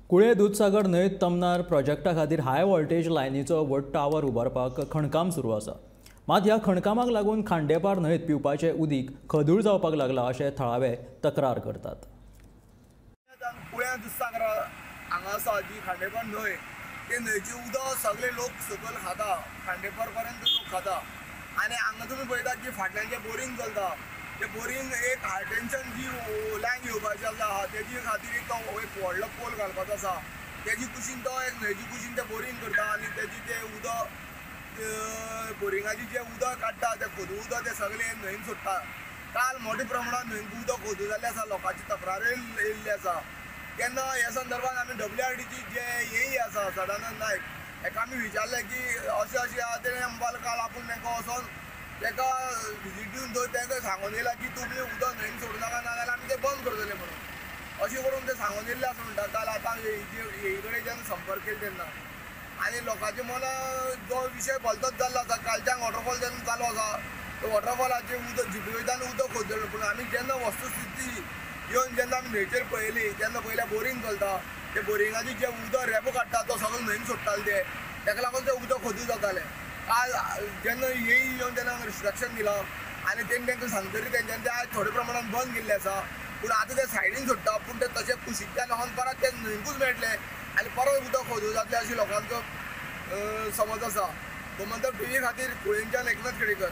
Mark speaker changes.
Speaker 1: कुळे दूधसागर न्हंयत तमनार प्रोजेक्टा खातीर हाय वोल्टेज लायनीचो व्हड टावर उबारपाक खणकाम सुरू आसा. मात ह्या खणकामाक लागून खांडेपार न्हंयत पिवपाचें उदीक खदूळ जावपाक लागलां अशें थळावे तक्रार करतात.
Speaker 2: कुळ्या दूधसागर हांगा आसा जी खांडेपार न्हंय, ते न्हंयचें उदक सगळे लोक सकयल खाता, खांडेपार पर्यंत लोक खाता. आनी हांगा तुमी पळयतात की फाटल्यान जे बोरींग चलता, ते बोरींग एक हाय टेन्शन जी लायन येवपाची आसा तेजी खातीर एक व्हडलो पोल घालपाचो आसा. तेजी कुशीन तो एक न्हंयची कुशीन ते बोरींग करता आनी तेजी ते उदक बोरिंगाची जे उदक काडटा ते खोदू उदक ते सगळे न्हंयेन सोडटा. काल मोठ्या प्रमाणात न्हंयेन उदक खोदू जाल्लें आसा, लोकांची तक्रार येयल्ली आसा. तेन्ना ह्या संदर्भात आमी WRDची जे येई आसा सदानंद नायक, हेका आमी विचारलें की अशें आहा. तेणें म्हणपाक काल आपूण तांकां वचोन ताका विजीट दिवन थंय तांकां सांगून येयला की तुमी उदक न्हंयेन सोडूं नाका, नाजाल्यार आमी तें बंद करतले म्हणून. अशें करून ते सांगून येयल्ले आसा म्हणटा. काल आतां येई कडेन जेन्ना संपर्क केलो तेन्ना आनी लोकांच्या मनां जो विशय भलतोच जाल्लो आसा. कालच्यान वॉटरफॉल जेन्ना चालू आसा, तो वॉटरफॉलाचेर उदक झिपी वयतान उदक खोदलेलें, पूण आमी जेन्ना वस्तुस्थिती येवन जेन्ना आमी न्हंयचेर पळयली तेन्ना पयल्या बोरींग चलता. ते बोरिंगाची जे उदक रेबो काडटा तो सगळो न्हंयेन सोडटाले ते, ताका लागून तें उदक खोदू जातालें. काल जेन्ना येई येवन तेन्ना रिस्ट्रिक्शन दिलां आनी तेणी तांकां सांगतरी तेंच्यांनी ते आयज थोड्या प्रमाणात बंद केल्लें आसा. पूण आतां ते सायडीन सोडटा, पूण ते तशें कुशीकच्यान वचोन परत ते न्हंयकूच मेळटले आनी परत उदक खोदू जातलें अशें लोकांचो समज आसा. गोमंतक TV खातीर कुळेंच्यान एकनाथ केळेकर.